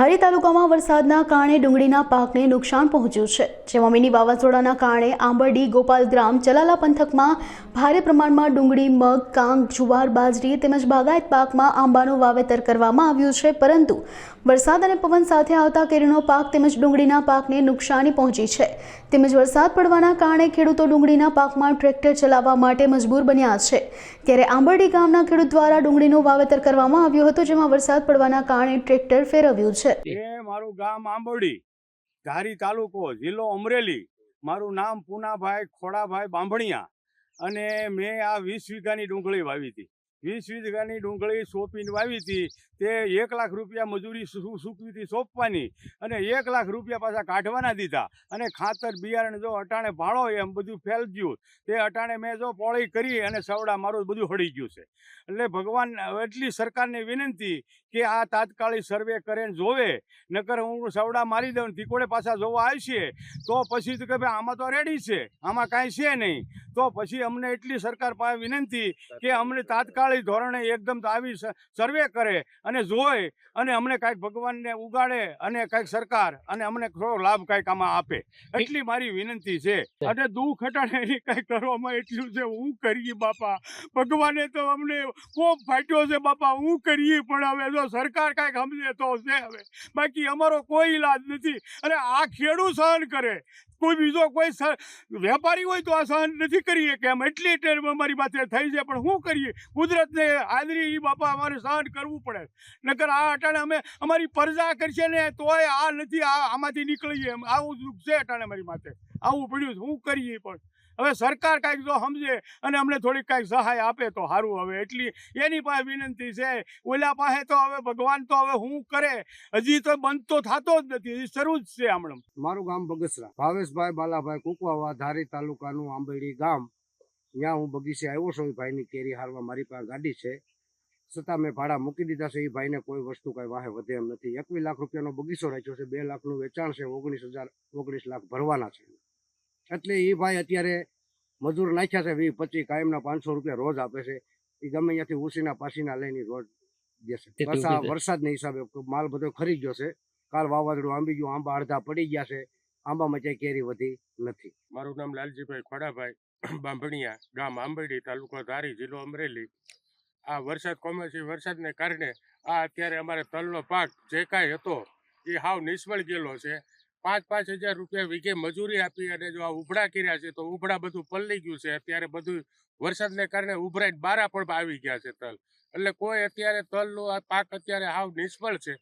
ધારી તાલુકામાં વરસાદના કારણે ડુંગળીના પાકને નુકસાન પહોંચ્યું છે, જેમાં મિની વાવાઝોડાના કારણે આંબરડી, ગોપાલગ્રામ, ચલાલા પંથકમાં ભારે પ્રમાણમાં ડુંગળી, મગ, કાંગ, જુવાર, બાજરી તેમજ બાગાયત પાકમાં આંબાનું વાવેતર કરવામાં આવ્યું છે, પરંતુ વરસાદ અને પવન સાથે આવતા કેરીનો પાક તેમજ ડુંગળીના પાકને નુકસાની પહોંચી છે। તેમજ વરસાદ પડવાના કારણે ખેડૂતો ડુંગળીના પાકમાં ટ્રેક્ટર ચલાવવા માટે મજબૂર બન્યા છે। ત્યારે આંબરડી ગામના ખેડૂત દ્વારા ડુંગળીનું વાવેતર કરવામાં આવ્યું હતું, જેમાં વરસાદ પડવાના કારણે ટ્રેક્ટર ફેરવ્યું છે। મારું ગામ આંબરડી, ધારી તાલુકો, જિલ્લો અમરેલી। મારું નામ પૂનાભાઈ ખોડાભાઈ બાંભણિયા અને મેં આ 20 વીઘાની ડુંગળી વાવી હતી। 20 વીઘાની ડુંગળી સોંપીને વાવી હતી। તે 1 લાખ રૂપિયા મજૂરી સૂકવી હતી સોંપવાની, અને 1 લાખ રૂપિયા પાછા કાઢવાના દીધા। અને ખાતર બિયારણ જો અટાણે ભાળો એમ બધું ફેલ ગયું, તે અટાણે મેં જો પોળી કરી અને સવડા મારું બધું હળી ગયું છે। એટલે ભગવાન એટલી સરકારને વિનંતી કે આ તાત્કાલિક સર્વે કરે જોવે, નકર હું સવડા મારી દઉં, તીકોડે પાછા જોવા આવશે તો પછી તો કે ભાઈ આમાં તો રેડી છે, આમાં કાંઈ છે નહીં। તો પછી અમને એટલી સરકાર પાસે વિનંતી કે અમને તાત્કાલિક ધોરણે એકદમ આવી સર્વે કરે અને જોઈ અને અમને કાંઈક ભગવાનને ઉગાડે અને કાંઈક સરકાર અને અમને થોડો લાભ કાંઈક આમાં આપે, એટલી મારી વિનંતી છે। અને દુઃખ હટાણે એની કાંઈક કરવામાં એટલું છે, હું કરીએ બાપા, ભગવાને તો અમને કોપ ફાટ્યો છે બાપા, હું કરીએ, પણ હવે જો સરકાર કાંઈક સમજે તો છે, હવે બાકી અમારો કોઈ ઈલાજ નથી। અને આ ખેડૂત સહન કરે, કોઈ બીજો કોઈ વેપારી હોય તો આ સહન નથી કરીએ કે એમ, એટલી ટેર અમારી પાસે થઈ છે, પણ શું કરીએ, કુદરતને હાજરી એ બાપા અમારે સહન કરવું પડે, નકર આ અટાણે અમે અમારી પ્રજા કરશે ને તોય આ નથી, આમાંથી નીકળીએ એમ, આવું દુઃખ છે અટાણે અમારી માથે, આવું પડ્યું, શું કરીએ। પણ હવે સરકાર કાંઈક જો સમજે અને અમને થોડીક કાંઈક સહાય આપે તો સારું। હવે એટલી એની પાસે વિનંતી છે, ઓલા પાસે તો હવે ભગવાન તો હવે શું કરે, હજી તો બંધ તો થતો જ નથી, હજી શરૂ જ છે હમણાં। મારું ગામ બગસરા, ભાવેશભાઈ બાલાભાઈ કુકવાવા, ધારી તાલુકાનું આંબરડી ગામ। ત્યાં હું બગીચે આવ્યો છું, એ ભાઈની કેરી હારવા મારી પાસે ગાડી છે, છતાં મેં ભાડા મૂકી દીધા છે। એ ભાઈને કોઈ વસ્તુ કાંઈ વાહે વધે એમ નથી। 21 લાખ રૂપિયાનો બગીચો રાખ્યો છે, 2 લાખનું વેચાણ છે, 19 લાખ ભરવાના છે। એટલે એ ભાઈ અત્યારે મજૂર નાખ્યા છે 20-25 કાયમના 500 રૂપિયા રોજ આપે છે। એ ગમે ત્યાંથી ઉસીના પાસીના લઈને રોજ દેશે। પાછા વરસાદના હિસાબે માલ બધો ખરી ગયો છે। કાલ વાવાઝોડું આંબી ગયું, આંબા અડધા પડી ગયા છે, આંબામાં ક્યાંય કેરી વધી નથી। મારું નામ લાલજીભાઈ ખોડાભાઈ બાંભણિયા, ગામ આંબરડી, તાલુકો ધારી, જિલ્લો અમરેલી। આ વરસાદ કમોસમી વરસાદને કારણે આ અત્યારે અમારે તલનો પાક જે કાંઈ હતો એ હાવ નિષ્ફળ ગયેલો છે। 5-5 હજાર રૂપિયા વીઘે મજૂરી આપી અને જો આ ઉભડા કર્યા છે તો ઉભડા બધું પલળી ગયું છે। અત્યારે બધું વરસાદને કારણે ઉભરાઈને બારા પણ આવી ગયા છે તલ, એટલે કોઈ અત્યારે તલનો આ પાક અત્યારે હાવ નિષ્ફળ છે।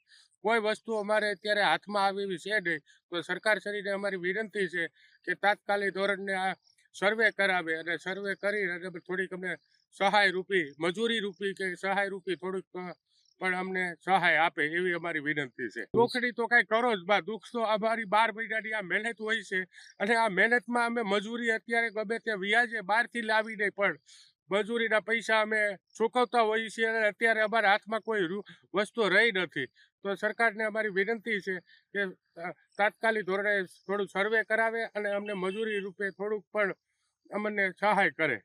કોઈ વસ્તુ અમારે અત્યારે હાથમાં આવી એવી છે નહીં। તો સરકારશ્રીને અમારી વિનંતી છે કે તાત્કાલિક ધોરણે આ સર્વે કરાવે અને સર્વે કરી અને થોડીક અમને સહાય રૂપી, મજૂરી રૂપી કે સહાય રૂપી થોડીક પણ અમને સહાય આપે એવી અમારી વિનંતી છે। દુઃખની તો કાંઈ કરો જ બા, દુઃખ તો અમારી 12 મહિનાની આ મહેનત હોય છે, અને આ મહેનતમાં અમે મજૂરી અત્યારે ગમે તે વ્યાજે બહારથી લાવીને પણ મજૂરીના પૈસા અમે ચૂકવતા હોઈએ છીએ, અને અત્યારે અમારા હાથમાં કોઈ વસ્તુ રહી નથી। તો સરકારને અમારી વિનંતી છે કે તાત્કાલિક ધોરણે થોડું સર્વે કરાવે અને અમને મજૂરી રૂપે થોડુંક પણ અમને સહાય કરે।